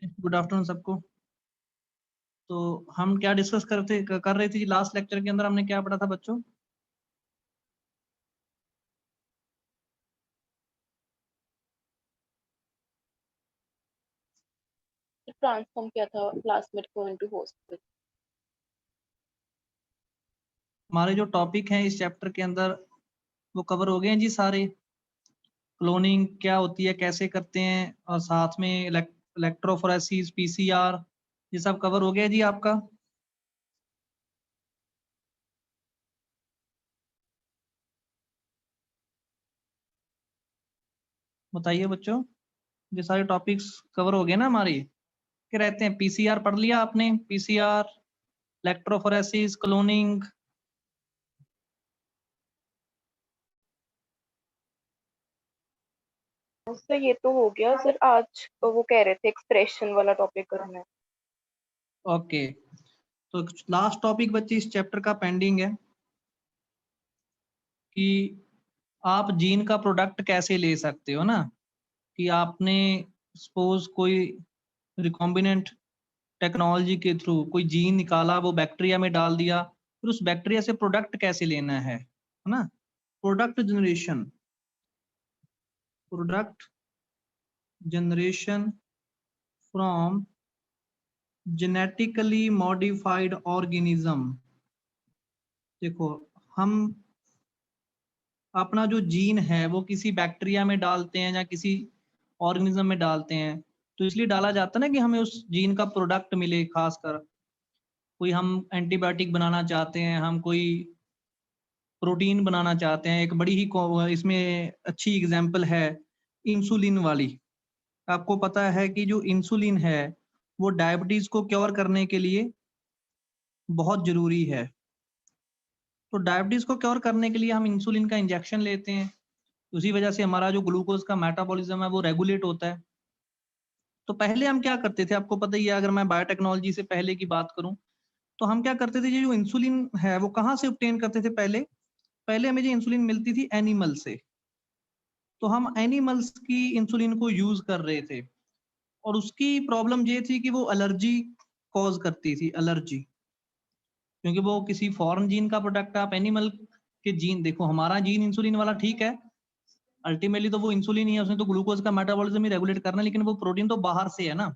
Good afternoon सबको। तो हम क्या डिस्कस कर रहे थे लास्ट लेक्चर के अंदर हमने क्या पढ़ा था बच्चों? ट्रांसफॉर्म किया था क्लासमेट को इनटू होस्ट। हमारे जो टॉपिक हैं इस चैप्टर के अंदर वो कवर हो गए हैं जी सारे। क्लोनिंग क्या होती है, कैसे करते हैं, और साथ में इलेक्ट्रोफोरेसिस, पीसीआर, ये सब कवर हो गया जी आपका। बताइए बच्चों, ये सारे टॉपिक्स कवर हो गए ना हमारे? क्या रहते हैं? पीसीआर पढ़ लिया आपने? PCR, electrophoresis, cloning. उससे ये तो हो गया सर। आज वो कह रहे थे एक्सप्रेशन वाला टॉपिक करना है। ओके, तो लास्ट टॉपिक बच्चे इस चैप्टर का पेंडिंग है कि आप जीन का प्रोडक्ट कैसे ले सकते हो ना। कि आपने सपोज कोई रिकॉम्बिनेंट टेक्नोलॉजी के थ्रू कोई जीन निकाला, वो बैक्टीरिया में डाल दिया, फिर उस बैक्टीरिया से प्रोडक्ट कैसे लेना है ना। Product generation, product generation from genetically modified organism. देखो, हम अपना जो जीन है वो किसी बैक्टीरिया में डालते हैं या किसी ऑर्गेनिज्म में डालते हैं, तो इसलिए डाला जाता है ना कि हमें उस जीन का प्रोडक्ट मिले। खासकर कोई हम एंटीबायोटिक बनाना चाहते हैं, हम कोई प्रोटीन बनाना चाहते हैं। एक बड़ी ही इसमें अच्छी एग्जांपल है इंसुलिन वाली। आपको पता है कि जो इंसुलिन है वो डायबिटीज को क्योर करने के लिए बहुत जरूरी है। तो डायबिटीज को क्योर करने के लिए हम इंसुलिन का इंजेक्शन लेते हैं, उसी वजह से हमारा जो ग्लूकोज का मेटाबॉलिज्म है वो रेगुलेट होता है। तो पहले हम क्या करते थे, आपको पता ही है, अगर मैं बायोटेक्नोलॉजी से पहले की बात करूं तो हम क्या करते थे, ये जो इंसुलिन है वो कहाँ से ऑब्टेन करते थे? पहले पहले हमें जो इंसुलिन मिलती थी एनिमल से। तो हम एनिमल्स की इंसुलिन को यूज कर रहे थे, और उसकी प्रॉब्लम ये थी कि वो एलर्जी कॉज करती थी, एलर्जी। क्योंकि वो किसी फॉरेन जीन का प्रोडक्ट है। आप एनिमल के जीन देखो, हमारा जीन इंसुलिन वाला ठीक है, अल्टीमेटली तो वो इंसुलिन ही है, उसने तो ग्लूकोज का मेटाबॉलिज्म ही रेगुलेट करना है, लेकिन वो प्रोटीन तो बाहर से है ना।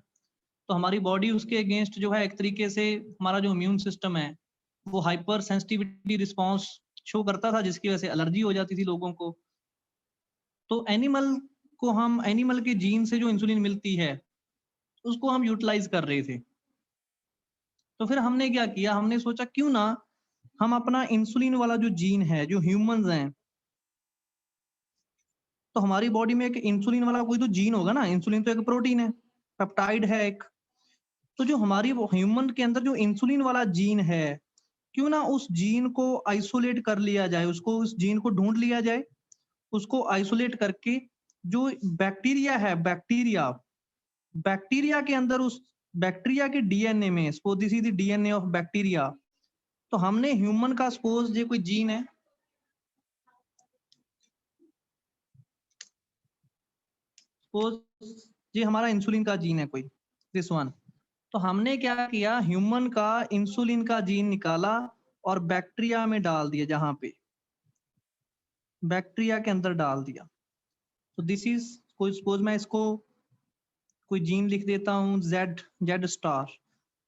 तो हमारी बॉडी उसके अगेंस्ट जो है, एक तरीके से हमारा जो इम्यून सिस्टम है वो हाइपर सेंसिटिविटी रिस्पॉन्स शो करता था, जिसकी वजह से एलर्जी हो जाती थी लोगों को। तो एनिमल को, हम एनिमल के जीन से जो इंसुलिन मिलती है उसको हम यूटिलाइज कर रहे थे। तो फिर हमने क्या किया, हमने सोचा क्यों ना हम अपना इंसुलिन वाला जो जीन है, जो ह्यूमंस हैं, तो हमारी बॉडी में एक इंसुलिन वाला कोई तो जीन होगा ना। इंसुलिन तो एक प्रोटीन है, पेप्टाइड है एक। तो जो हमारी ह्यूमन के अंदर जो इंसुलिन वाला जीन है, क्यों ना उस जीन को आइसोलेट कर लिया जाए, उसको, उस जीन को ढूंढ लिया जाए, उसको आइसोलेट करके जो बैक्टीरिया है, बैक्टीरिया बैक्टीरिया के अंदर, उस बैक्टीरिया के डीएनए में, suppose this is the DNA of bacteria. तो हमने ह्यूमन का सपोज ये कोई जीन है, सपोज ये हमारा इंसुलिन का जीन है कोई, दिस वन। तो हमने क्या किया, ह्यूमन का इंसुलिन का जीन निकाला और बैक्टीरिया में डाल दिया, जहां पे बैक्टीरिया के अंदर डाल दिया। तो दिस इज, कोई सपोज मैं इसको कोई जीन लिख देता हूँ, जेड, जेड स्टार।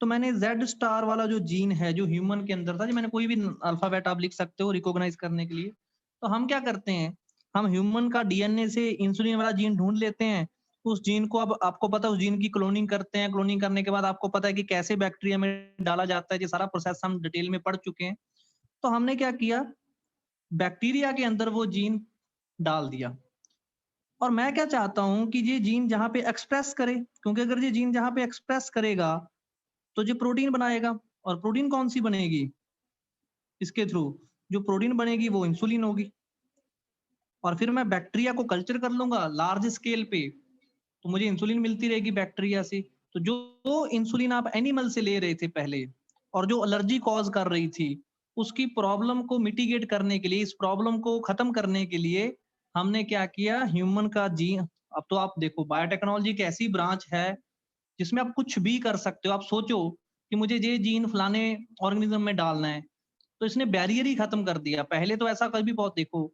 तो मैंने जेड स्टार वाला जो जीन है जो ह्यूमन के अंदर था, जो मैंने कोई भी अल्फाबेट आप लिख सकते हो रिकॉग्नाइज करने के लिए। तो हम क्या करते हैं, हम ह्यूमन का डीएनए से इंसुलिन वाला जीन ढूंढ लेते हैं। उस जीन को, अब आपको पता है, उस जीन की क्लोनिंग करते हैं। क्लोनिंग करने के बाद आपको पता है कि कैसे बैक्टीरिया में डाला जाता है, ये सारा प्रोसेस हम डिटेल में पढ़ चुके हैं। तो हमने क्या किया, बैक्टीरिया के अंदर वो जीन डाल दिया। और मैं क्या चाहता हूं कि ये जीन जहां पे एक्सप्रेस करे, क्योंकि अगर ये जीन जहां पे एक्सप्रेस करेगा तो ये प्रोटीन बनाएगा। और प्रोटीन कौन सी बनेगी इसके थ्रू? जो प्रोटीन बनेगी वो इंसुलिन होगी। और फिर मैं बैक्टीरिया को कल्चर कर लूंगा लार्ज स्केल पे, तो मुझे इंसुलिन मिलती रहेगी बैक्टीरिया से। तो जो इंसुलिन आप एनिमल से ले रहे थे पहले, और जो एलर्जी कॉज कर रही थी, उसकी प्रॉब्लम को मिटिगेट करने के लिए, इस प्रॉब्लम को खत्म करने के लिए हमने क्या किया, ह्यूमन का जीन। अब तो आप देखो, बायोटेक्नोलॉजी एक ऐसी ब्रांच है जिसमें आप कुछ भी कर सकते हो। आप सोचो कि मुझे ये जीन फलाने ऑर्गेनिज्म में डालना है, तो इसने बैरियर ही खत्म कर दिया। पहले तो ऐसा कभी बहुत देखो,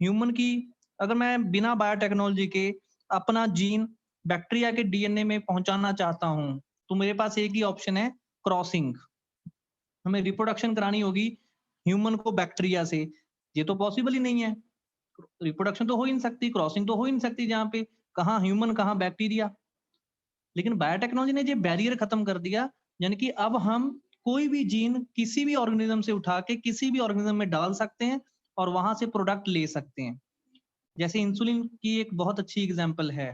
ह्यूमन की अगर मैं बिना बायोटेक्नोलॉजी के अपना जीन बैक्टीरिया के डीएनए में पहुंचाना चाहता हूं, तो मेरे पास एक ही ऑप्शन है, क्रॉसिंग। हमें रिप्रोडक्शन करानी होगी ह्यूमन को बैक्टीरिया से। ये तो पॉसिबल ही नहीं है, रिप्रोडक्शन तो हो ही नहीं सकती, क्रॉसिंग तो हो ही नहीं सकती, जहाँ पे कहाँ ह्यूमन कहाँ बैक्टीरिया। लेकिन बायोटेक्नोलॉजी ने ये बैरियर खत्म कर दिया, यानी कि अब हम कोई भी जीन किसी भी ऑर्गेनिज्म से उठा के किसी भी ऑर्गेनिज्म में डाल सकते हैं और वहां से प्रोडक्ट ले सकते हैं। जैसे इंसुलिन की एक बहुत अच्छी एग्जांपल है।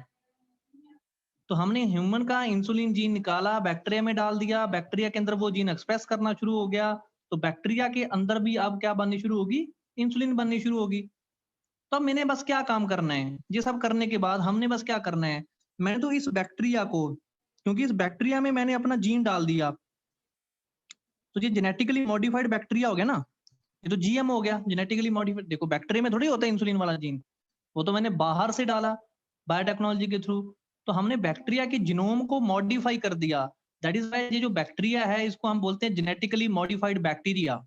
तो हमने ह्यूमन का इंसुलिन जीन निकाला, बैक्टीरिया में डाल दिया, बैक्टीरिया के अंदर वो जीन एक्सप्रेस करना शुरू हो गया, तो बैक्टीरिया के अंदर भी अब क्या बननी शुरू होगी, इंसुलिन बननी शुरू होगी। तो अब मैंने बस क्या काम करना है, ये सब करने के बाद हमने बस क्या करना है, मैंने तो इस बैक्टीरिया को, क्योंकि इस बैक्टीरिया में मैंने अपना जीन डाल दिया, तो ये जेनेटिकली मॉडिफाइड बैक्टीरिया हो गया ना, ये तो जीएम हो गया, जेनेटिकली मॉडिफाइड। देखो बैक्टीरिया में थोड़ी होता है इंसुलिन वाला जीन, वो तो मैंने बाहर से डाला बायोटेक्नोलॉजी के थ्रू। तो हमने बैक्टीरिया के जीनोम को मॉडिफाई कर दिया। दैट इज वाई ये जो बैक्टीरिया है इसको हम बोलते हैं जेनेटिकली मॉडिफाइड बैक्टीरिया।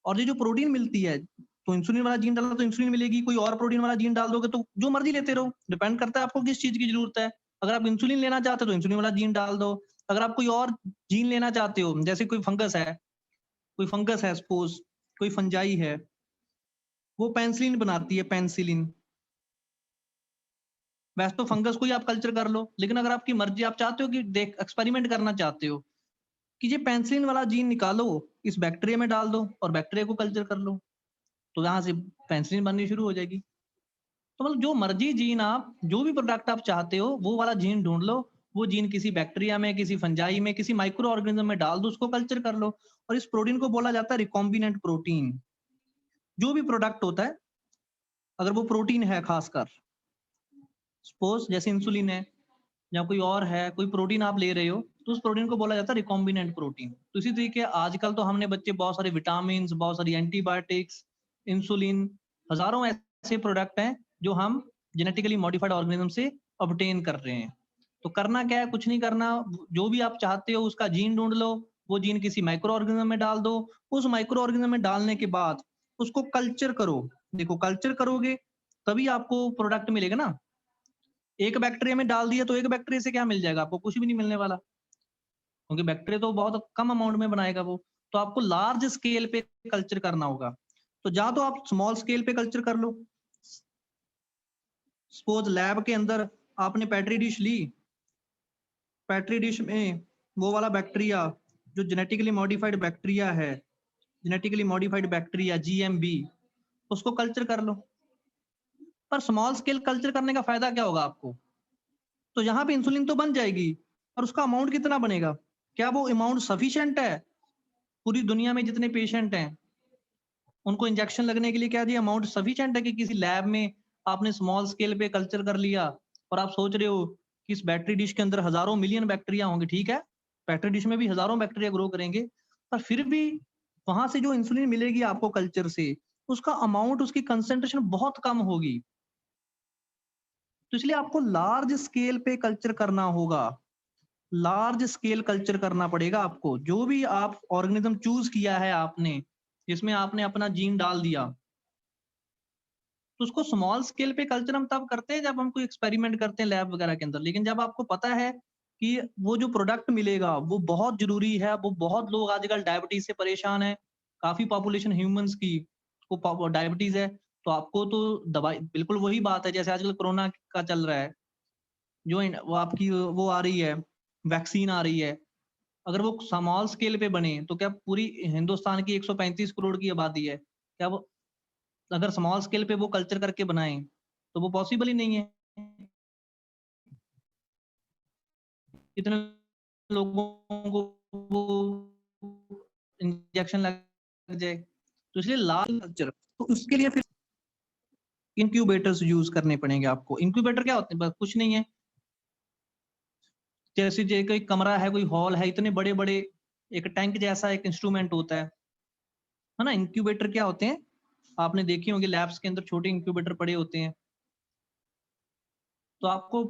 और ये जो प्रोटीन मिलती है, तो इंसुलिन वाला जीन डाला तो इंसुलिन मिलेगी, कोई और प्रोटीन वाला जीन डाल दोगे तो जो मर्जी लेते रहो, डिपेंड करता है आपको किस चीज की जरूरत है। अगर आप इंसुलिन लेना चाहते हो तो इंसुलिन वाला जीन डाल दो। अगर आप कोई और जीन लेना चाहते हो, जैसे कोई फंगस है सपोज, कोई फंजाई है, वो पेंसिलिन बनाती है, पेंसिलिन। वैसे तो फंगस को ही आप कल्चर कर लो, लेकिन अगर आपकी मर्जी, आप चाहते हो कि देख एक्सपेरिमेंट करना चाहते हो कि ये पेंसिलिन वाला जीन निकालो, इस बैक्टीरिया में डाल दो और बैक्टीरिया को कल्चर कर लो, तो यहाँ से पेंसिलिन बननी शुरू हो जाएगी। तो मतलब जो मर्जी जीन, आप जो भी प्रोडक्ट आप चाहते हो वो वाला जीन ढूंढ लो, वो जीन किसी बैक्टीरिया में, किसी फंजाई में, किसी माइक्रो ऑर्गेनिज्म में डाल दो, उसको कल्चर कर लो। और इस प्रोटीन को बोला जाता है रिकॉम्बिनेंट प्रोटीन। जो भी प्रोडक्ट होता है, अगर वो प्रोटीन है, खासकर सपोज जैसे इंसुलिन है या कोई और है, कोई प्रोटीन आप ले रहे हो, तो उस प्रोटीन को बोला जाता है रिकॉम्बिनेंट प्रोटीन। तो इसी तरीके आजकल तो हमने बच्चे बहुत सारे विटामिन, बहुत सारी एंटीबायोटिक्स, इंसुलिन, हजारों ऐसे प्रोडक्ट हैं जो हम जेनेटिकली मॉडिफाइड ऑर्गेनिज्म से ऑब्टेन कर रहे हैं। तो करना क्या है, कुछ नहीं करना, जो भी आप चाहते हो उसका जीन ढूंढ लो, वो जीन किसी माइक्रो ऑर्गेनिज्म में डाल दो, उस माइक्रो ऑर्गेनिज्म में डालने के बाद उसको कल्चर करो। देखो कल्चर करोगे तभी आपको प्रोडक्ट मिलेगा ना। एक बैक्टीरिया में डाल दिया तो एक बैक्टीरिया से क्या मिल जाएगा आपको, कुछ भी नहीं मिलने वाला, क्योंकि बैक्टीरिया तो बहुत कम अमाउंट में बनाएगा वो। तो आपको लार्ज स्केल पे कल्चर करना होगा। तो या तो आप स्मॉल स्केल पे कल्चर कर लो, सपोज लैब के अंदर आपने पेट्री डिश ली, पेट्री डिश में वो वाला बैक्टीरिया जो जेनेटिकली मॉडिफाइड बैक्टीरिया है, जेनेटिकली मॉडिफाइड बैक्टीरिया जीएमबी, उसको कल्चर कर लो। पर स्मॉल स्केल कल्चर करने का फायदा क्या होगा आपको, तो यहाँ पे इंसुलिन तो बन जाएगी, और उसका अमाउंट कितना बनेगा, क्या वो अमाउंट सफिशिएंट है पूरी दुनिया में जितने पेशेंट हैं उनको इंजेक्शन लगने के लिए, क्या ये अमाउंट सफिशिएंट है कि किसी लैब में आपने स्मॉल स्केल पे कल्चर कर लिया और आप सोच रहे हो कि इस बैटरी डिश के अंदर हजारों मिलियन बैक्टीरिया होंगे, ठीक है, बैटरी डिश में भी हजारों बैक्टीरिया ग्रो करेंगे, पर फिर भी वहां से जो इंसुलिन मिलेगी आपको कल्चर से, उसका अमाउंट, उसकी कंसेंट्रेशन बहुत कम होगी। तो इसलिए आपको लार्ज स्केल पे कल्चर करना होगा, लार्ज स्केल कल्चर करना पड़ेगा आपको। जो भी आप ऑर्गेनिज्म चूज किया है आपने, जिसमें आपने अपना जीन डाल दिया, तो उसको स्मॉल स्केल पे कल्चर हम तब करते हैं जब हम कोई एक्सपेरिमेंट करते हैं लैब वगैरह के अंदर। लेकिन जब आपको पता है कि वो जो प्रोडक्ट मिलेगा वो बहुत जरूरी है, वो बहुत लोग आजकल डायबिटीज से परेशान है, काफी पॉपुलेशन ह्यूमंस की को डायबिटीज है, तो आपको तो दवाई, बिल्कुल वही बात है जैसे आजकल कोरोना का चल रहा है, वो आपकी वो आ रही है, वैक्सीन आ रही है। अगर वो स्मॉल स्केल पे बने तो क्या पूरी हिंदुस्तान की 135 करोड़ की आबादी है, क्या वो अगर स्मॉल स्केल पे वो कल्चर करके बनाएं तो वो पॉसिबल ही नहीं है। कितने लोगों को वो इंजेक्शन लग जाए, तो इसलिए लाल कल्चर, तो उसके लिए फिर इंक्यूबेटर्स यूज करने पड़ेंगे आपको। इंक्यूबेटर क्या होते हैं, बस कुछ नहीं है, जैसे जो कोई कमरा है, कोई हॉल है, इतने बड़े बड़े एक टैंक जैसा एक इंस्ट्रूमेंट होता है ना। इंक्यूबेटर क्या होते हैं, आपने देखी होंगे लैब्स के अंदर छोटे इंक्यूबेटर पड़े होते हैं। तो आपको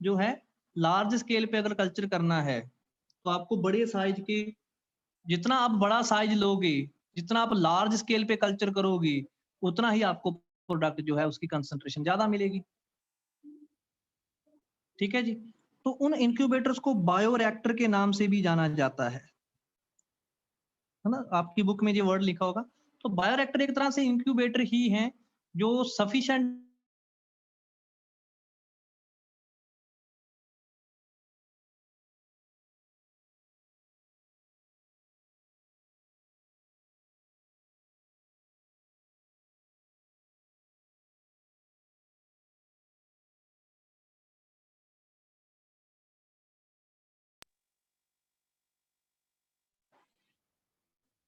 जो है लार्ज स्केल पे अगर कल्चर करना है तो आपको बड़े साइज के, जितना आप बड़ा साइज लोगे, जितना आप लार्ज स्केल पे कल्चर करोगे, उतना ही आपको प्रोडक्ट जो है उसकी कंसंट्रेशन ज्यादा मिलेगी। ठीक है जी। तो उन इंक्यूबेटर्स को बायोरिएक्टर के नाम से भी जाना जाता है ना, आपकी बुक में ये वर्ड लिखा होगा। तो बायोरिएक्टर एक तरह से इंक्यूबेटर ही है जो सफिशिएंट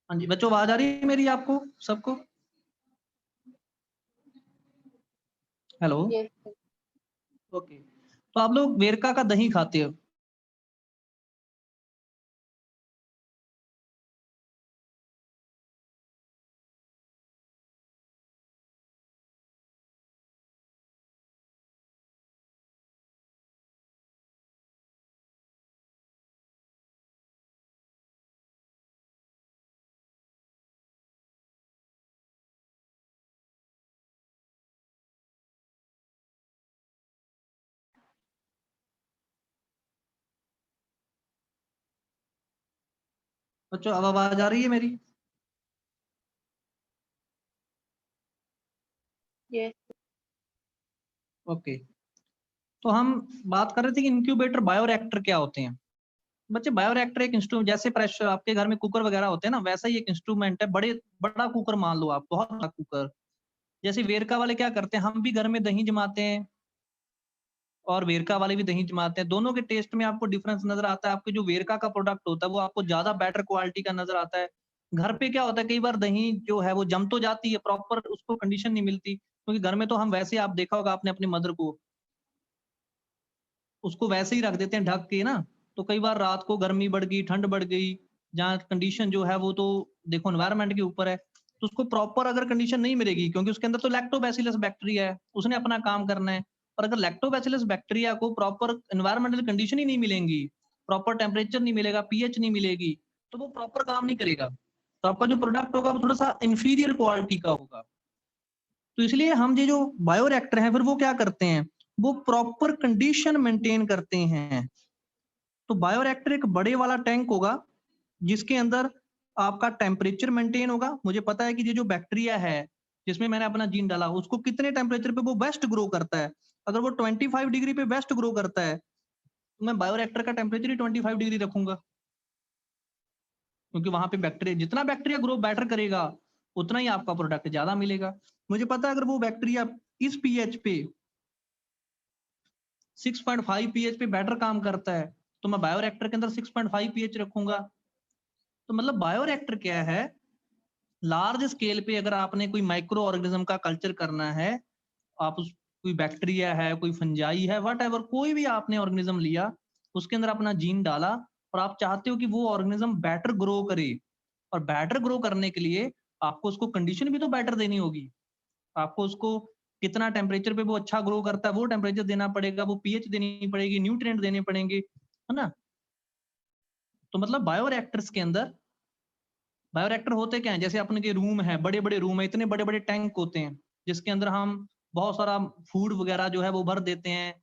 हाँ जी बच्चों, आवाज आ रही है मेरी आपको सबको? हेलो। Yes okay. तो आप लोग वेरका का दही खाते हो? बच्चों अब आवाज आ रही है मेरी? Yes okay. तो हम बात कर रहे थे कि इंक्यूबेटर बायोरिएक्टर क्या होते हैं। बच्चे बायोरिएक्टर एक इंस्ट्रूमेंट, जैसे प्रेशर आपके घर में कुकर वगैरह होते हैं ना, वैसा ही एक इंस्ट्रूमेंट है। बड़ा कुकर मान लो आप, बहुत बड़ा कुकर। जैसे वेरका वाले क्या करते हैं, हम भी घर में दही जमाते हैं और वेरका वाले भी दही जमाते हैं। दोनों के टेस्ट में आपको डिफरेंस नजर आता है। आपके जो वेरका का प्रोडक्ट होता है वो आपको ज्यादा बेटर क्वालिटी का नजर आता है। घर पे क्या होता है, कई बार दही जो है वो जम तो जाती है, प्रॉपर उसको कंडीशन नहीं मिलती, क्योंकि घर में तो हम वैसे, आप देखा होगा आपने अपनी मदर को, उसको वैसे ही रख देते हैं ढक के ना। तो कई बार रात को गर्मी बढ़ गई, ठंड बढ़ गई, जहाँ कंडीशन जो है वो तो देखो एनवायरनमेंट के ऊपर है, तो उसको प्रॉपर अगर कंडीशन नहीं मिलेगी, क्योंकि उसके अंदर तो लैक्टोबैसिलस बैक्टीरिया है, उसने अपना काम करना है। और अगर लैक्टोबैसिलस बैक्टीरिया को प्रॉपर एनवायरमेंटल कंडीशन ही नहीं मिलेंगी, प्रॉपर टेम्परेचर नहीं मिलेगा, पीएच नहीं मिलेगी, तो वो प्रॉपर काम नहीं करेगा। तो आपका जो प्रोडक्ट होगा वो थोड़ा सा इंफीरियर क्वालिटी का होगा। तो इसलिए हम ये जो बायोरिएक्टर हैं फिर वो क्या करते हैं, वो प्रॉपर कंडीशन मेंटेन करते हैं। तो बायोरिएक्टर एक बड़े वाला टैंक होगा जिसके अंदर आपका टेम्परेचर मेंटेन होगा। मुझे पता है कि ये जो बैक्टीरिया है जिसमें मैंने अपना जीन डाला, उसको कितने टेम्परेचर पे वो बेस्ट ग्रो करता है। अगर वो 25 डिग्री पे बेस्ट ग्रो करता है तो मैं बायोरिएक्टर का टेम्परेचर ही 25 डिग्री रखूंगा, क्योंकि वहां पे बैक्टीरिया, जितना बैक्टीरिया ग्रो बेटर करेगा उतना ही आपका प्रोडक्ट ज्यादा मिलेगा। मुझे पता है अगर वो बैक्टीरिया इस पीएच पे 6.5 पीएच पे बेटर काम करता है तो मैं बायोरिएक्टर के अंदर 6.5 पीएच रखूंगा। तो मतलब बायोरिएक्टर क्या है, लार्ज स्केल पे अगर आपने कोई माइक्रो ऑर्गेनिज्म का कल्चर करना है, आप उस, कोई बैक्टीरिया है, कोई फंजाई है, वट एवर, कोई भी आपने ऑर्गेनिज्म लिया, उसके अंदर अपना जीन डाला और आप चाहते हो कि वो ऑर्गेनिज्म बेटर ग्रो करे, और बेटर ग्रो करने के लिए आपको उसको कंडीशन भी तो बेटर देनी होगी। आपको उसको कितना टेम्परेचर पे वो अच्छा ग्रो करता है वो टेम्परेचर देना पड़ेगा, वो पीएच देनी पड़ेगी, न्यूट्रिएंट देने पड़ेंगे, है ना। तो मतलब बायोरिएक्टर्स के अंदर, बायोरिएक्टर होते क्या है, जैसे अपने के रूम है, बड़े बड़े रूम है, इतने बड़े बड़े टैंक होते हैं जिसके अंदर हम बहुत सारा फूड वगैरह जो है वो भर देते हैं।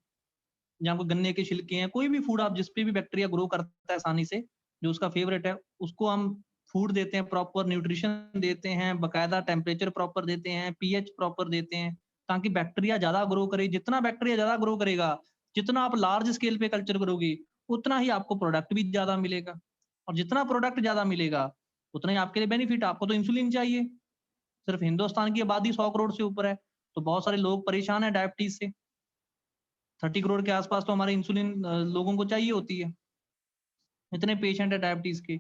जहाँ को गन्ने के छिलके हैं, कोई भी फूड आप जिस पे भी बैक्टीरिया ग्रो करता है आसानी से, जो उसका फेवरेट है, उसको हम फूड देते हैं, प्रॉपर न्यूट्रिशन देते हैं, बकायदा टेम्परेचर प्रॉपर देते हैं, पीएच प्रॉपर देते हैं, ताकि बैक्टीरिया ज्यादा ग्रो करे। जितना बैक्टीरिया ज्यादा ग्रो करेगा, जितना आप लार्ज स्केल पे कल्चर करोगे, उतना ही आपको प्रोडक्ट भी ज्यादा मिलेगा। और जितना प्रोडक्ट ज्यादा मिलेगा उतना ही आपके लिए बेनिफिट। आपको तो इंसुलिन चाहिए, सिर्फ हिंदुस्तान की आबादी 100 करोड़ से ऊपर है, तो बहुत सारे लोग परेशान है डायबिटीज से। 30 करोड़ के आसपास तो हमारे इंसुलिन लोगों को चाहिए होती है, इतने पेशेंट है डायबिटीज के।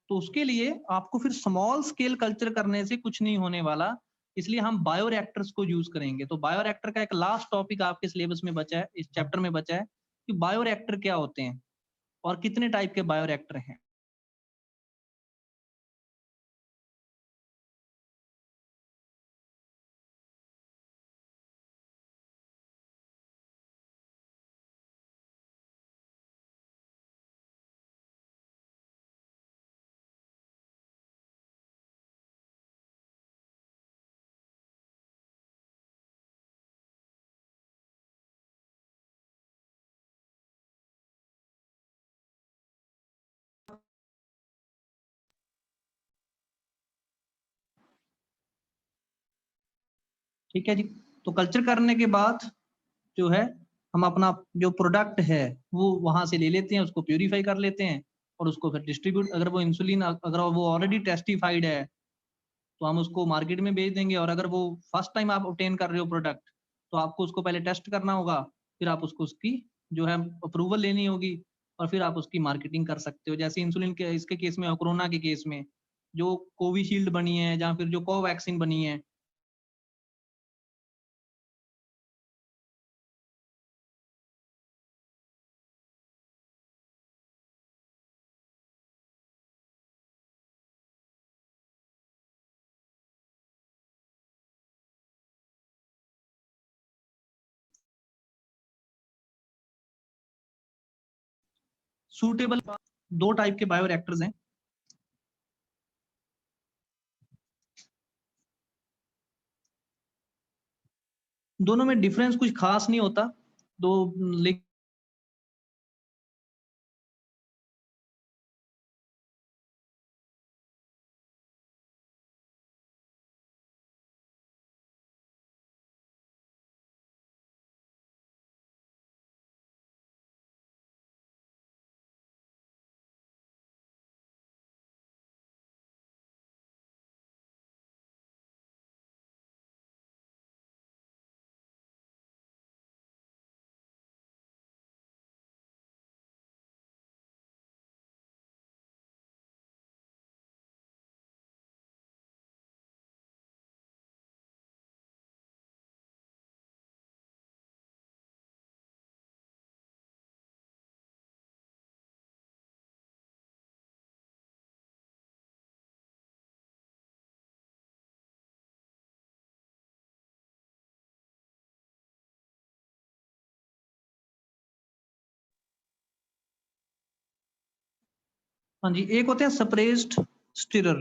तो उसके लिए आपको फिर स्मॉल स्केल कल्चर करने से कुछ नहीं होने वाला, इसलिए हम बायोरिएक्टर्स को यूज करेंगे। तो बायोरिएक्टर का एक लास्ट टॉपिक आपके सिलेबस में बचा है, इस चैप्टर में बचा है कि बायोरिएक्टर क्या होते हैं और कितने टाइप के बायोरिएक्टर हैं। ठीक है जी। तो कल्चर करने के बाद जो है हम अपना जो प्रोडक्ट है वो वहां से ले लेते हैं, उसको प्यूरिफाई कर लेते हैं और उसको फिर डिस्ट्रीब्यूट, अगर वो इंसुलिन अगर वो ऑलरेडी टेस्टिफाइड है तो हम उसको मार्केट में बेच देंगे, और अगर वो फर्स्ट टाइम आप ऑब्टेन कर रहे हो प्रोडक्ट तो आपको उसको पहले टेस्ट करना होगा, फिर आप उसको उसकी जो है अप्रूवल लेनी होगी और फिर आप उसकी मार्केटिंग कर सकते हो। जैसे इंसुलिन के इसके केस में और कोरोना के केस में जो कोविशील्ड बनी है या फिर जो कोवैक्सीन बनी है। सूटेबल दो टाइप के बायोरिएक्टर्स हैं। दोनों में डिफरेंस कुछ खास नहीं होता, दो लेकिन हाँ जी, एक होते हैं स्प्रेस्ड स्टिरर।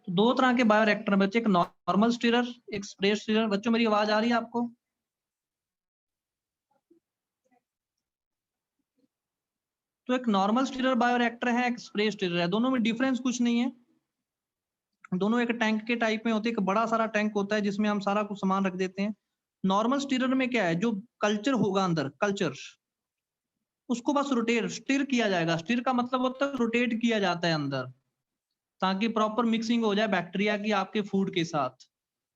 तो दो तरह के बायोरिएक्टर बच्चे, एक नॉर्मल स्टिरर, एक स्प्रे स्टिरर। बच्चों मेरी आवाज आ रही है आपको? तो एक नॉर्मल स्टिरर बायोरिएक्टर है, एक स्प्रे स्टिरर है। दोनों में डिफरेंस कुछ नहीं है, दोनों एक टैंक के टाइप में होते हैं। एक बड़ा सारा टैंक होता है जिसमें हम सारा कुछ सामान रख देते हैं। नॉर्मल स्टिरर में क्या है, जो कल्चर होगा अंदर, कल्चर उसको बस रोटेट स्टिर किया जाएगा। स्टिर का मतलब होता है रोटेट किया जाता है अंदर, ताकि प्रॉपर मिक्सिंग हो जाए बैक्टीरिया की आपके फूड के साथ।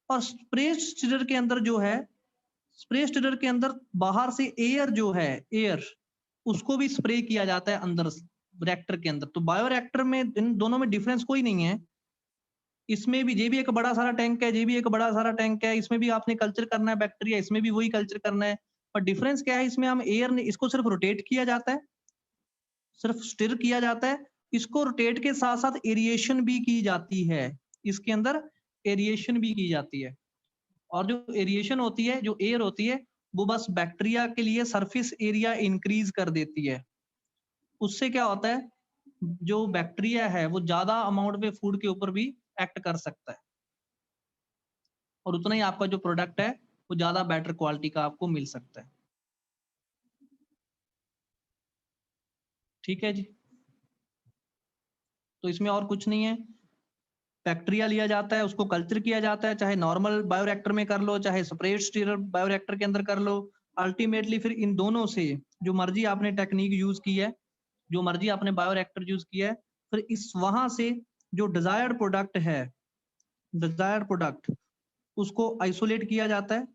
और स्प्रे स्टिरर के अंदर जो है, स्प्रे स्टिरर के अंदर बाहर से एयर जो है, एयर उसको भी स्प्रे किया जाता है अंदर रिएक्टर के अंदर। तो बायोरिएक्टर में इन दोनों में डिफरेंस कोई नहीं है। इसमें भी ये भी एक बड़ा सारा टैंक है, ये भी एक बड़ा सारा टैंक है, इसमें भी आपने कल्चर करना है बैक्टीरिया, इसमें भी वही कल्चर करना है। पर डिफरेंस क्या है, इसमें हम एयर ने इसको सिर्फ रोटेट किया जाता है, सिर्फ स्टिर किया जाता है। इसको रोटेट के साथ साथ एरिएशन भी की जाती है, इसके अंदर एरिएशन भी की जाती है। और जो एरिएशन होती है, जो एयर होती है, वो बस बैक्टीरिया के लिए सरफेस एरिया इंक्रीज कर देती है। उससे क्या होता है, जो बैक्टीरिया है वो ज्यादा अमाउंट में फूड के ऊपर भी एक्ट कर सकता है, और उतना ही आपका जो प्रोडक्ट है वो ज्यादा बेटर क्वालिटी का आपको मिल सकता है। ठीक है जी। तो इसमें और कुछ नहीं है, बैक्टीरिया लिया जाता है, उसको कल्चर किया जाता है, चाहे नॉर्मल बायोरिएक्टर में कर लो, चाहे सेपरेट स्टीरर बायोरिएक्टर के अंदर कर लो। अल्टीमेटली फिर इन दोनों से जो मर्जी आपने टेक्निक यूज की है, जो मर्जी आपने बायोरिएक्टर यूज किया है, फिर इस वहां से जो डिजायर्ड प्रोडक्ट है, डिजायर्ड प्रोडक्ट उसको आइसोलेट किया जाता है।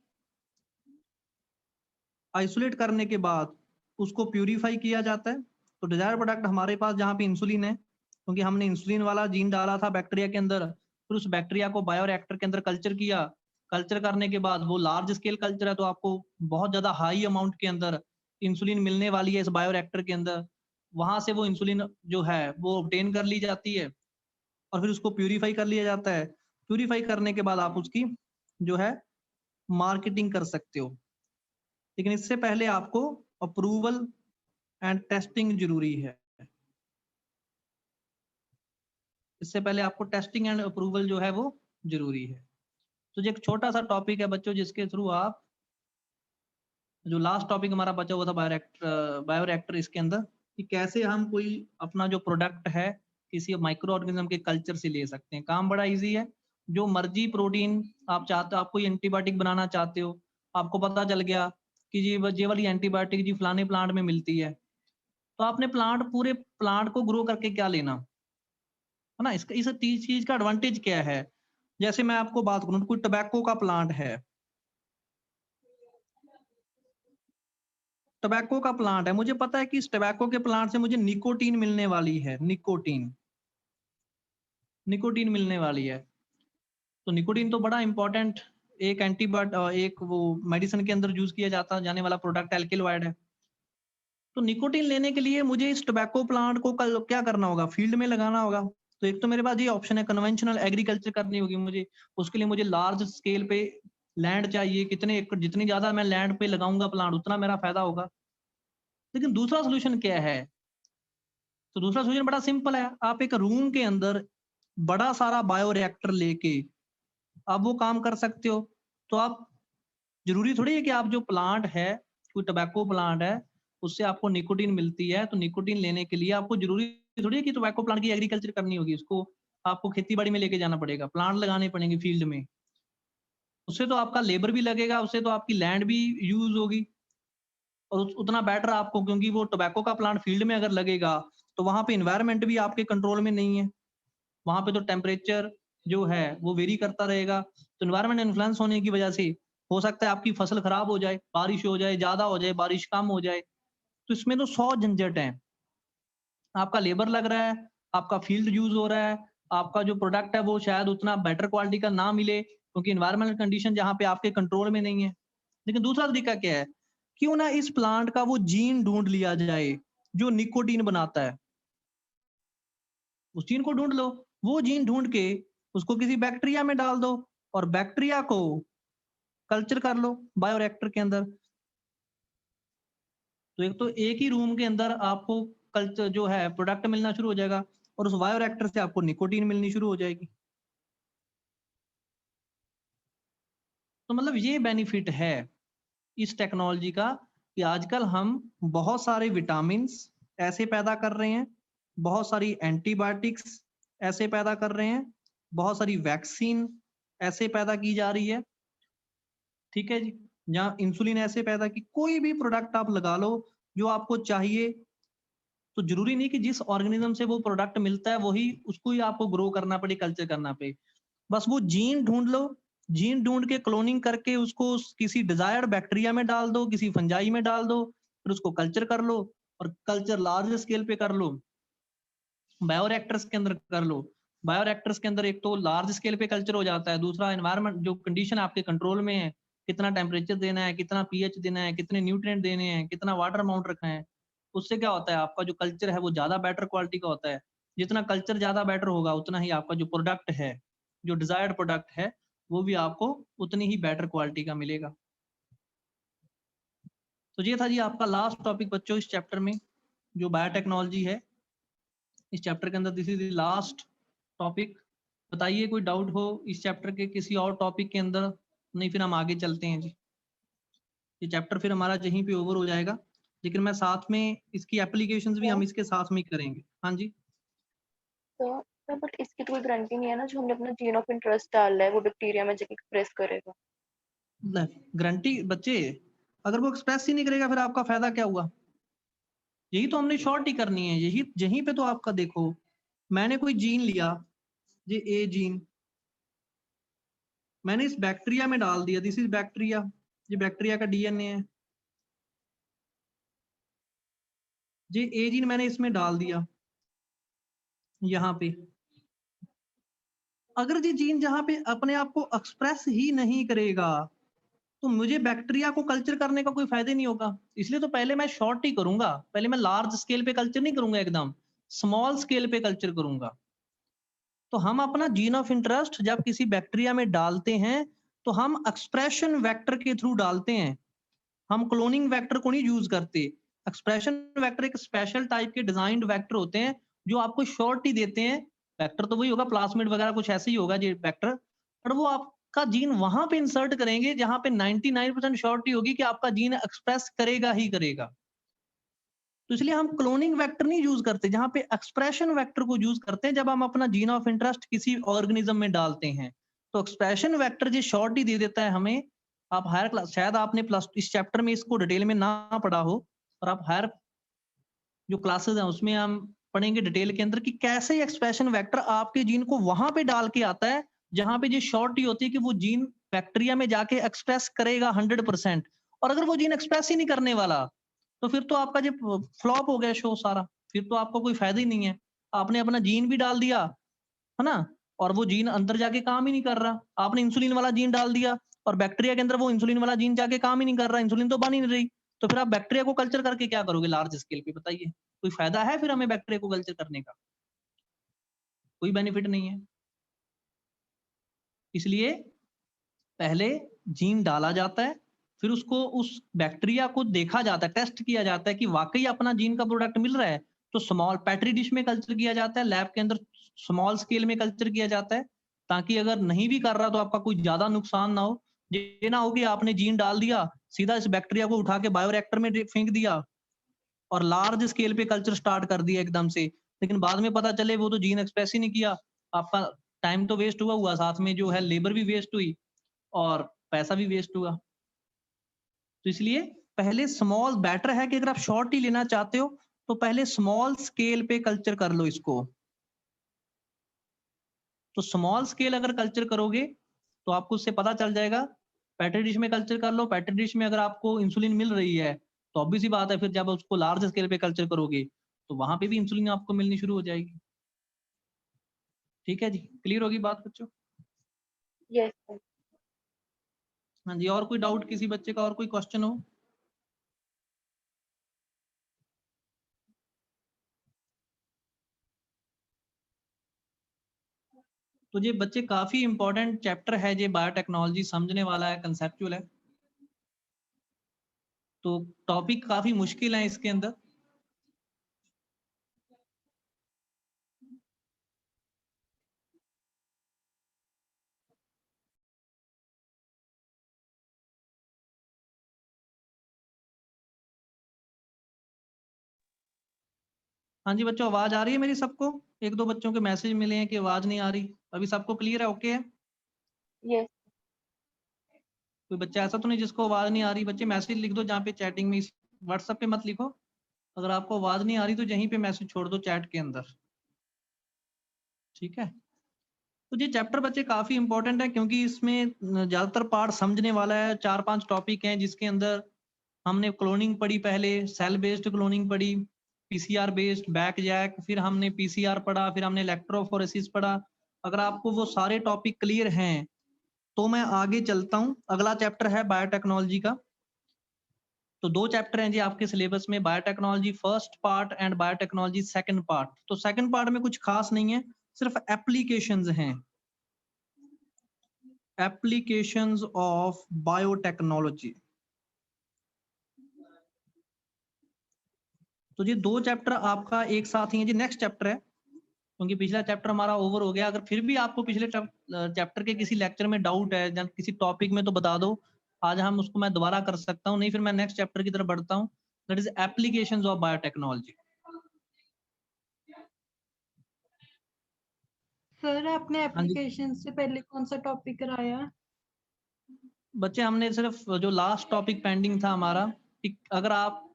आइसोलेट करने के बाद उसको प्यूरिफाई किया जाता है। तो डिजायर प्रोडक्ट हमारे पास जहाँ पे इंसुलिन है, क्योंकि हमने इंसुलिन वाला जीन डाला था बैक्टीरिया के अंदर, फिर उस बैक्टीरिया को बायोरिएक्टर के अंदर कल्चर किया। कल्चर करने के बाद वो लार्ज स्केल कल्चर है, तो आपको बहुत ज्यादा हाई अमाउंट के अंदर इंसुलिन मिलने वाली है इस बायोरिएक्टर के अंदर। वहां से वो इंसुलिन जो है वो ऑब्टेन कर ली जाती है और फिर उसको प्यूरिफाई कर लिया जाता है। प्यूरिफाई करने के बाद आप उसकी जो है मार्केटिंग कर सकते हो, लेकिन इससे पहले आपको अप्रूवल एंड टेस्टिंग जरूरी है। इससे पहले आपको टेस्टिंग एंड अप्रूवल जो है वो जरूरी है। तो ये एक छोटा सा टॉपिक है बच्चों, जिसके थ्रू आप, जो लास्ट टॉपिक हमारा बचा हुआ था बायोरिएक्टर इसके अंदर, कि कैसे हम कोई अपना जो प्रोडक्ट है किसी माइक्रो ऑर्गेनिज्म के कल्चर से ले सकते हैं। काम बड़ा इजी है, जो मर्जी प्रोटीन आप चाहते हो, आप कोई एंटीबायोटिक बनाना चाहते हो, आपको पता चल गया कि ये वाली एंटीबायोटिक जी फलाने प्लांट में मिलती है, तो आपने पूरे प्लांट को ग्रो करके क्या लेना, है ना? इसका इस चीज़ का एडवांटेज क्या है? जैसे मैं आपको बात करूँ, कोई टोबैको का प्लांट है, टोबैको का प्लांट है, मुझे पता है कि इस टोबैको के प्लांट से मुझे निकोटीन मिलने वाली है, निकोटीन मिलने वाली है। तो निकोटीन तो बड़ा इम्पोर्टेंट एक वो मेडिसिन के अंदर यूज़ किया जाने वाला प्रोडक्ट एल्किलॉइड है। तो निकोटीन लेने के लिए मुझे इस टोबैको प्लांट को कल क्या करना होगा? फील्ड में लगाना होगा। तो एक तो मेरे पास ये ऑप्शन है, कन्वेंशनल एग्रीकल्चर करनी होगी मुझे। उसके लिए मुझे लार्ज स्केल पे लैंड चाहिए, कितने एकड़, जितनी ज़्यादा मैं लैंड पे लगाऊँगा प्लांट उतना मेरा फ़ायदा होगा। लेकिन दूसरा सॉल्यूशन क्या है? तो दूसरा सॉल्यूशन बड़ा सिंपल है। आप एक रूम के अंदर बड़ा सारा बायोरिएक्टर लेके आप वो काम कर सकते हो। तो आप ज़रूरी थोड़ी है कि आप जो प्लांट है, कोई टोबैको प्लांट है, उससे आपको निकोटीन मिलती है, तो निकोटीन लेने के लिए आपको ज़रूरी थोड़ी है कि टोबैको प्लांट की एग्रीकल्चर करनी होगी। उसको आपको खेती-बाड़ी में लेके जाना पड़ेगा, प्लांट लगाने पड़ेंगे फील्ड में। उससे तो आपका लेबर भी लगेगा, उससे तो आपकी लैंड भी यूज़ होगी और उतना बेटर आपको, क्योंकि वो टोबैको का प्लांट फील्ड में अगर लगेगा, तो वहाँ पे एनवायरनमेंट भी आपके कंट्रोल में नहीं है। वहाँ पे तो टेम्परेचर जो है वो वेरी करता रहेगा। तो एनवायरनमेंट इन्फ्लुएंस होने की वजह से हो सकता है आपकी फसल खराब हो जाए, बारिश हो जाए, ज़्यादा हो जाए, बारिश कम हो जाए। तो इसमें तो 100 झंझट हैं। आपका लेबर लग रहा है, आपका फील्ड यूज़ हो रहा है, आपका जो प्रोडक्ट है वो शायद उतना बेटर क्वालिटी का ना मिले, क्योंकि एनवायरमेंटल कंडीशन जहाँ पे आपके कंट्रोल में नहीं है। लेकिन दूसरा तरीका क्या है? क्यों ना इस प्लांट का वो जीन ढूँढ लिया जाए, जो निकोटीन बनाता है। उस जीन को ढूँढ लो, वो जीन ढूँढ के उसको किसी बैक्टीरिया में डाल दो और बैक्टीरिया को कल्चर कर लो बायोरिएक्टर के अंदर। तो एक ही रूम के अंदर आपको कल्चर जो है प्रोडक्ट मिलना शुरू हो जाएगा और उस बायोरिएक्टर से आपको निकोटीन मिलनी शुरू हो जाएगी। तो मतलब ये बेनिफिट है इस टेक्नोलॉजी का कि आजकल हम बहुत सारे विटामिन्स ऐसे पैदा कर रहे हैं, बहुत सारी एंटीबायोटिक्स ऐसे पैदा कर रहे हैं, बहुत सारी वैक्सीन ऐसे पैदा की जा रही है, ठीक है जी? जहाँ इंसुलिन ऐसे पैदा की, कोई भी प्रोडक्ट आप लगा लो जो आपको चाहिए, तो ज़रूरी नहीं कि जिस ऑर्गेनिज़्म से वो प्रोडक्ट मिलता है वही उसको ही आपको ग्रो करना पड़े, कल्चर करना पड़े। बस वो जीन ढूँढ लो, जीन ढूँढ के क्लोनिंग करके उसको किसी डिज़ायर्ड बैक्टीरिया में डाल दो, किसी फंजाई में डाल दो, फिर उसको कल्चर कर लो और कल्चर लार्ज स्केल पे कर लो। बायोरिएक्टर्स के अंदर कर लो। बायोरिएक्टर्स के अंदर एक तो लार्ज स्केल पे कल्चर हो जाता है, दूसरा एनवायरनमेंट जो कंडीशन आपके कंट्रोल में है, कितना टेम्परेचर देना है, कितना पीएच देना है, कितने न्यूट्रिएंट देने हैं, कितना वाटर अमाउंट रखना है। उससे क्या होता है, आपका जो कल्चर है वो ज़्यादा बेटर क्वालिटी का होता है। जितना कल्चर ज़्यादा बेटर होगा, उतना ही आपका जो प्रोडक्ट है, जो डिज़ायर्ड प्रोडक्ट है, वो भी आपको उतनी ही बेटर क्वालिटी का मिलेगा। तो ये था जी आपका लास्ट टॉपिक बच्चों इस चैप्टर में, जो बायोटेक्नोलॉजी है। इस चैप्टर के अंदर this is the last topic. बताइए कोई डाउट हो इस चैप्टर के किसी और टॉपिक के अंदर, नहीं फिर हम आगे चलते हैं जी। ये चैप्टर फिर हमारा यहीं पे ओवर हो जाएगा, लेकिन मैं साथ में इसकी एप्लीकेशंस भी हम इसके साथ में ही करेंगे। हाँ जी। तो सर बट इसकी तो कोई गारंटी नहीं है ना, जो हमने अपना जीन ऑफ इंटरेस्ट डाला है वो बैक्टीरिया में जाके एक्सप्रेस करेगा। गारंटी बच्चे, अगर वो एक्सप्रेस ही नहीं करेगा फिर आपका फायदा क्या हुआ? यही तो हमने शॉर्ट ही करनी है, यही यहीं पे तो आपका देखो, मैंने कोई जीन लिया, ये ए जीन मैंने इस बैक्टीरिया में डाल दिया, दिस इज बैक्टीरिया, ये बैक्टीरिया का डीएनए है, ये ए जीन मैंने इसमें डाल दिया यहाँ पे। अगर ये जीन जहाँ पे अपने आप को एक्सप्रेस ही नहीं करेगा, तो मुझे बैक्टीरिया को कल्चर करने का कोई फायदा नहीं होगा। इसलिए तो पहले मैं शॉर्ट ही करूंगा, पहले मैं लार्ज स्केल पे कल्चर नहीं करूंगा, एकदम स्मॉल स्केल पे कल्चर करूंगा। तो हम अपना जीन ऑफ इंटरेस्ट जब किसी बैक्टीरिया में डालते हैं, तो हम एक्सप्रेशन वेक्टर के थ्रू डालते हैं, हम क्लोनिंग वेक्टर को नहीं यूज करते। एक्सप्रेशन वेक्टर एक स्पेशल टाइप के डिजाइंड वेक्टर होते हैं जो आपको श्योरिटी देते हैं। वेक्टर तो वही होगा, प्लास्मिड वगैरह कुछ ऐसे ही होगा ये वेक्टर, पर वो आपका जीन वहां पे इंसर्ट करेंगे जहां पे 99% श्योरिटी होगी कि आपका जीन एक्सप्रेस करेगा ही करेगा। तो इसलिए हम क्लोनिंग वेक्टर नहीं यूज करते, जहां पे एक्सप्रेशन वेक्टर को यूज करते हैं जब हम अपना जीन ऑफ इंटरेस्ट किसी ऑर्गेनिज्म में डालते हैं। तो एक्सप्रेशन वेक्टर जो शॉर्ट ही दे देता है हमें। आप हायर क्लास, शायद आपने प्लस इस चैप्टर में इसको डिटेल में ना पढ़ा हो, और आप हायर जो क्लासेस हैं उसमें हम पढ़ेंगे डिटेल के अंदर कि कैसे एक्सप्रेशन वेक्टर आपके जीन को वहां पे डाल के आता है जहां पे जो शॉर्टी होती है कि वो जीन बैक्टीरिया में जाके एक्सप्रेस करेगा 100%। और अगर वो जीन एक्सप्रेस ही नहीं करने वाला तो फिर तो आपका जो फ्लॉप हो गया शो सारा, फिर तो आपको कोई फायदा ही नहीं है। आपने अपना जीन भी डाल दिया, है ना, और वो जीन अंदर जाके काम ही नहीं कर रहा। आपने इंसुलिन वाला जीन डाल दिया और बैक्टीरिया के अंदर वो इंसुलिन वाला जीन जाके काम ही नहीं कर रहा, इंसुलिन तो बन ही नहीं रही। तो फिर आप बैक्टीरिया को कल्चर करके क्या करोगे लार्ज स्केल पे, बताइए? कोई फायदा है फिर हमें बैक्टीरिया को कल्चर करने का? कोई बेनिफिट नहीं है। इसलिए पहले जीन डाला जाता है, फिर उसको उस बैक्टीरिया को देखा जाता है, टेस्ट किया जाता है कि वाकई अपना जीन का प्रोडक्ट मिल रहा है, तो स्मॉल पेट्री डिश में कल्चर किया जाता है, लैब के अंदर स्मॉल स्केल में कल्चर किया जाता है, ताकि अगर नहीं भी कर रहा तो आपका कोई ज्यादा नुकसान ना हो। ये ना हो कि आपने जीन डाल दिया, सीधा इस बैक्टीरिया को उठा के बायोरिएक्टर में फेंक दिया और लार्ज स्केल पे कल्चर स्टार्ट कर दिया एकदम से, लेकिन बाद में पता चले वो तो जीन एक्सप्रेस ही नहीं किया। आपका टाइम तो वेस्ट हुआ, साथ में जो है लेबर भी वेस्ट हुई और पैसा भी वेस्ट हुआ। तो इसलिए पहले स्मॉल बेटर है कि अगर आप शॉर्ट ही लेना चाहते हो तो पहले स्मॉल स्केल पे कल्चर कर लो इसको। तो स्मॉल स्केल अगर कल्चर करोगे तो आपको उससे पता चल जाएगा। पेट्री डिश में कल्चर कर लो, पेट्री डिश में अगर आपको इंसुलिन मिल रही है तो ऑब्वियस सी बात है, फिर जब उसको लार्ज स्केल पे कल्चर करोगे तो वहां पे भी इंसुलिन आपको मिलनी शुरू हो जाएगी। ठीक है जी, क्लियर होगी बात बच्चों? Yes sir. हाँ जी, और कोई डाउट किसी बच्चे का, और कोई क्वेश्चन हो? तो ये बच्चे काफी इंपॉर्टेंट चैप्टर है, ये बायोटेक्नोलॉजी समझने वाला है, कंसेप्चुअल है, तो टॉपिक काफी मुश्किल है इसके अंदर। हाँ जी बच्चों, आवाज आ रही है मेरी सबको? एक दो बच्चों के मैसेज मिले हैं कि आवाज नहीं आ रही। अभी सबको क्लियर है, ओके है? यस। कोई बच्चा ऐसा तो नहीं जिसको आवाज नहीं आ रही? बच्चे मैसेज लिख दो जहाँ पे चैटिंग में, व्हाट्सएप पे मत लिखो। अगर आपको आवाज नहीं आ रही तो यहीं पे मैसेज छोड़ दो चैट के अंदर, ठीक है? तो ये चैप्टर बच्चे काफी इंपॉर्टेंट है क्योंकि इसमें ज्यादातर पार्ट समझने वाला है। 4-5 टॉपिक हैं जिसके अंदर हमने क्लोनिंग पढ़ी, पहले सेल बेस्ड क्लोनिंग पढ़ी, पीसीआर बेस्ड, बैक जैक, फिर हमने पीसीआर पढ़ा, फिर हमने इलेक्ट्रोफोरेसिस पढ़ा। अगर आपको वो सारे टॉपिक क्लियर हैं तो मैं आगे चलता हूँ। अगला चैप्टर है बायोटेक्नोलॉजी का। तो 2 चैप्टर हैं जी आपके सिलेबस में, biotechnology first part and biotechnology second part. तो सेकंड पार्ट में कुछ खास नहीं है, सिर्फ एप्लीकेशंस हैं, एप्लीकेशंस ऑफ बायोटेक्नोलॉजी। तो ये 2 चैप्टर आपका एक साथ ही है जी। नेक्स्ट चैप्टर है, क्योंकि पिछला चैप्टर हमारा ओवर हो गया। अगर फिर भी आपको पिछले चैप्टर के किसी लेक्चर में डाउट है या किसी टॉपिक में तो बता दो, आज हम उसको मैं दोबारा कर सकता हूँ, नहीं फिर मैं नेक्स्ट चैप्टर की तरफ बढ़ता हूँ, that is applications of biotechnology. Sir आपने हाँ जी एप्लीकेशन से पहले कौन सा टॉपिक कराया? बच्चे, हमने सिर्फ जो लास्ट टॉपिक पेंडिंग था हमारा, कि अगर आप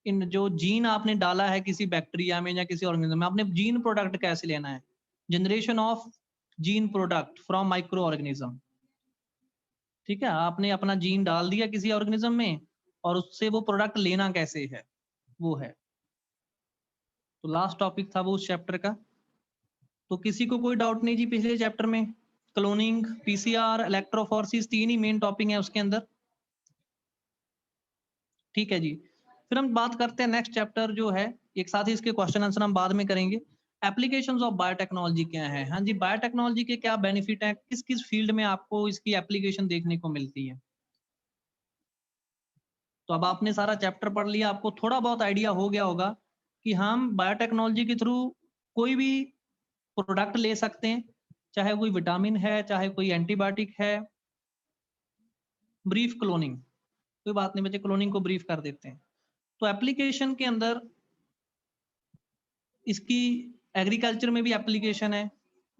इन जो जीन आपने डाला है किसी बैक्टीरिया में या किसी ऑर्गेनिज्म में, आपने जीन प्रोडक्ट कैसे लेना है, generation of gene product from micro organism. ठीक है, आपने अपना जीन डाल दिया किसी ऑर्गेनिज्म में और उससे वो प्रोडक्ट लेना कैसे है, वो है। तो लास्ट टॉपिक था वो उस चैप्टर का। तो किसी को कोई डाउट नहीं जी पिछले चैप्टर में? क्लोनिंग, पीसीआर, इलेक्ट्रोफोरेसिस, 3 ही मेन टॉपिक है उसके अंदर। ठीक है जी, फिर हम बात करते हैं नेक्स्ट चैप्टर जो है, एक साथ ही इसके क्वेश्चन आंसर हम बाद में करेंगे। एप्लीकेशंस ऑफ बायोटेक्नोलॉजी क्या है? हाँ जी, बायोटेक्नोलॉजी के क्या बेनिफिट है, किस किस फील्ड में आपको इसकी एप्लीकेशन देखने को मिलती है। तो अब आपने सारा चैप्टर पढ़ लिया, आपको थोड़ा बहुत आइडिया हो गया होगा कि हम बायोटेक्नोलॉजी के थ्रू कोई भी प्रोडक्ट ले सकते हैं, चाहे कोई विटामिन है, चाहे कोई एंटीबायोटिक है। ब्रीफ क्लोनिंग, कोई बात नहीं बच्चे, क्लोनिंग को ब्रीफ कर देते हैं। तो एप्लीकेशन के अंदर इसकी एग्रीकल्चर में भी एप्लीकेशन है,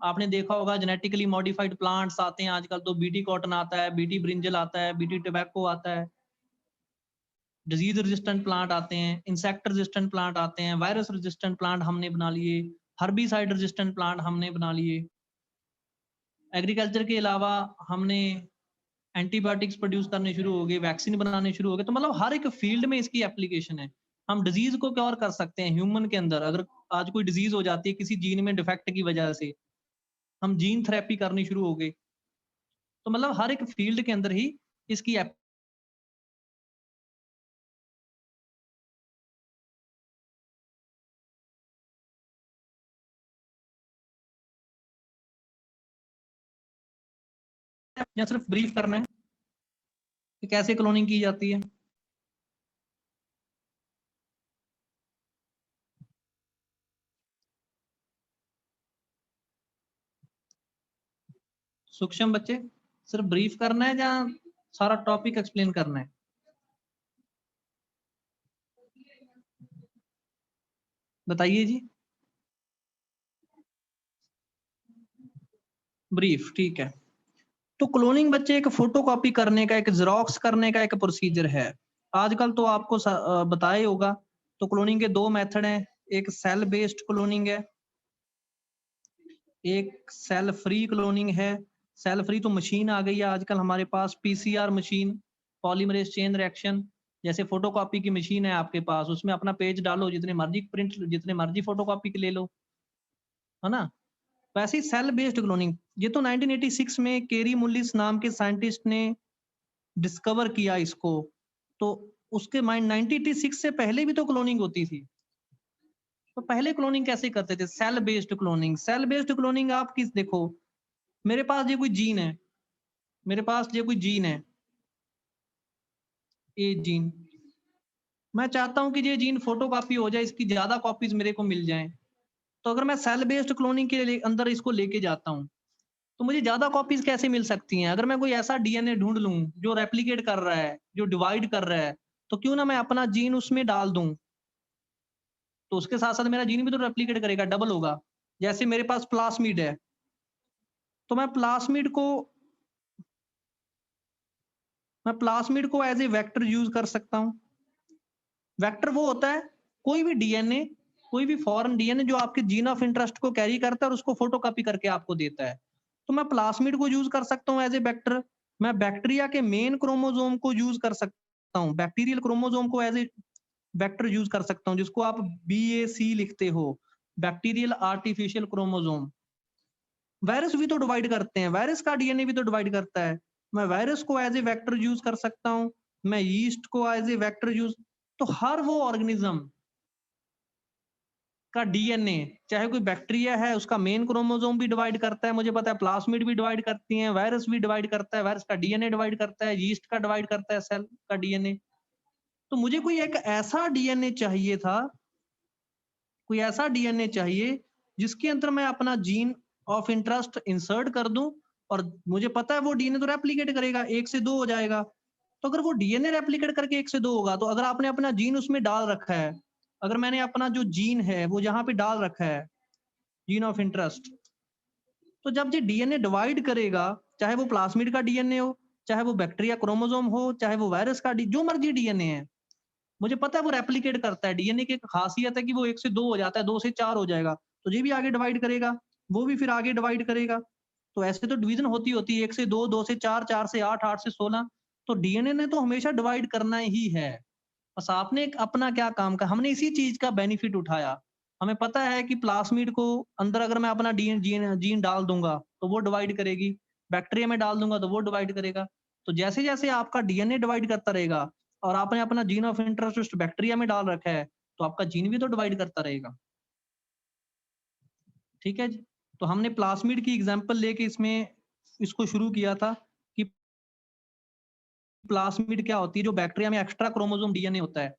आपने देखा होगा जेनेटिकली मॉडिफाइड प्लांट्स आते हैं आजकल, तो बीटी कॉटन आता है, बीटी ब्रिंजल आता है, बीटी टोबैको आता है, डिजीज रेजिस्टेंट प्लांट आते हैं, इंसेक्ट रेजिस्टेंट प्लांट आते हैं, वायरस रेजिस्टेंट प्लांट हमने बना लिए, हर्बिसाइड रेजिस्टेंट प्लांट हमने बना लिए। एग्रीकल्चर के अलावा हमने एंटीबायोटिक्स प्रोड्यूस करने शुरू हो गए, वैक्सीन बनाने शुरू हो गए। तो मतलब हर एक फील्ड में इसकी एप्लीकेशन है। हम डिजीज को क्या और कर सकते हैं ह्यूमन के अंदर, अगर आज कोई डिजीज हो जाती है किसी जीन में डिफेक्ट की वजह से, हम जीन थेरेपी करनी शुरू हो गए। तो मतलब हर एक फील्ड के अंदर ही इसकी या सिर्फ ब्रीफ करना है कि कैसे क्लोनिंग की जाती है। सूक्ष्म बच्चे, सिर्फ ब्रीफ करना है या सारा टॉपिक एक्सप्लेन करना है? बताइए जी। ब्रीफ, ठीक है। तो क्लोनिंग बच्चे एक फोटोकॉपी करने का, एक जेरोक्स करने का एक प्रोसीजर है। आजकल तो आपको बताया ही होगा। तो क्लोनिंग के दो मेथड हैं, एक सेल बेस्ड क्लोनिंग है, एक सेल फ्री क्लोनिंग है। सेल फ्री तो मशीन आ गई है आजकल हमारे पास, PCR machine, polymerase chain reaction, जैसे फोटोकॉपी की मशीन है आपके पास, उसमें अपना पेज डालो, जितने मर्जी प्रिंट, जितने मर्जी फोटोकॉपी के ले लो, है ना। वैसे ही सेल बेस्ड क्लोनिंग, ये तो 1986 में केरी मुलिस नाम के साइंटिस्ट ने डिस्कवर किया इसको। तो उसके माइंड 1986 से पहले भी तो क्लोनिंग होती थी। तो पहले क्लोनिंग कैसे करते थे? Cell based cloning. Cell based cloning आप किस देखो, मेरे पास ये कोई जीन है, मेरे पास ये कोई जीन है, ए जीन, मैं चाहता हूं कि ये जीन फोटोकॉपी हो जाए, इसकी ज्यादा कॉपीज मेरे को मिल जाएं। तो अगर मैं सेल बेस्ड क्लोनिंग के अंदर इसको लेके जाता हूं, तो मुझे ज्यादा कॉपीज कैसे मिल सकती हैं? अगर मैं कोई ऐसा डीएनए ढूंढ लूं जो रेप्लिकेट कर रहा है, जो डिवाइड कर रहा है, तो क्यों ना मैं अपना जीन उसमें डाल दूं, तो उसके साथ साथ मेरा जीन भी तो रेप्लिकेट करेगा, डबल होगा। जैसे मेरे पास प्लास्मिड है, तो मैं प्लास्मिड को एज ए वेक्टर यूज कर सकता हूं। वेक्टर वो होता है कोई भी डीएनए, कोई भी फॉरेन डीएनए जो आपके जीन ऑफ इंटरेस्ट को कैरी करता है और उसको फोटोकॉपी करके आपको देता है। तो मैं प्लास्मिड को यूज कर सकता हूं एज ए वेक्टर। मैं बैक्टीरिया के मेन क्रोमोसोम को यूज कर सकता हूं, बैक्टीरियल क्रोमोसोम को एज ए वेक्टर यूज कर सकता हूं, जिसको आप BAC लिखते हो, बैक्टीरियल आर्टिफिशियल क्रोमोसोम। वायरस भी तो डिवाइड करते हैं, वायरस का डीएनए भी तो डिवाइड करता है। मैं वायरस को एज ए वेक्टर यूज कर सकता हूं, मैं यीस्ट को एज ए वेक्टर यूज। तो हर वो ऑर्गेनिज्म का डीएनए, चाहे कोई बैक्टीरिया है, उसका मेन क्रोमोसोम भी डिवाइड करता है, मुझे पता है प्लास्मिड भी डिवाइड करती हैं, वायरस भी डिवाइड करता है, वायरस का डीएनए डिवाइड करता है, यीस्ट का डिवाइड करता है, सेल का डीएनए। तो मुझे कोई एक ऐसा डीएनए चाहिए था, कोई ऐसा डीएनए चाहिए जिसके अंदर मैं अपना जीन ऑफ इंटरेस्ट इंसर्ट कर दूं, और मुझे पता है वो डीएनए तो रेप्लिकेट करेगा, 1 से 2 हो जाएगा। तो अगर वो डीएनए रेप्लिकेट करके 1 से 2 होगा, तो अगर आपने अपना जीन उसमें डाल रखा है, अगर मैंने अपना जो जीन है वो यहाँ पे डाल रखा है, जीन ऑफ इंटरेस्ट, तो जब ये डीएनए डिवाइड करेगा, चाहे वो प्लास्मिड का डीएनए हो, चाहे वो बैक्टीरिया क्रोमोसोम हो, चाहे वो वायरस का जो मर्जी डीएनए है, मुझे पता है वो रेप्लिकेट करता है। डीएनए की एक खासियत है कि वो 1 से 2 हो जाता है, 2 से 4 हो जाएगा, तो ये भी आगे डिवाइड करेगा, वो भी फिर आगे डिवाइड करेगा। तो ऐसे तो डिवीजन होती है, 1 से 2, 2 से 4, 4 से 8, 8 से 16। तो डीएनए ने तो हमेशा डिवाइड करना ही है। बस आपने एक अपना क्या काम का, हमने इसी चीज का बेनिफिट उठाया। हमें पता है कि प्लास्मिड को अंदर अगर मैं अपना जीन डाल दूंगा तो वो डिवाइड करेगी, बैक्टीरिया में डाल दूंगा तो वो डिवाइड करेगा। तो जैसे जैसे आपका डीएनए डिवाइड करता रहेगा, और आपने अपना जीन ऑफ इंटरेस्ट बैक्टीरिया में डाल रखा है, तो आपका जीन भी तो डिवाइड करता रहेगा। ठीक है जी। तो हमने प्लास्मिड की एग्जांपल लेके इसमें इसको शुरू किया था कि प्लास्मिड क्या होती है, जो बैक्टीरिया में एक्स्ट्रा क्रोमोसोम डीएनए होता है,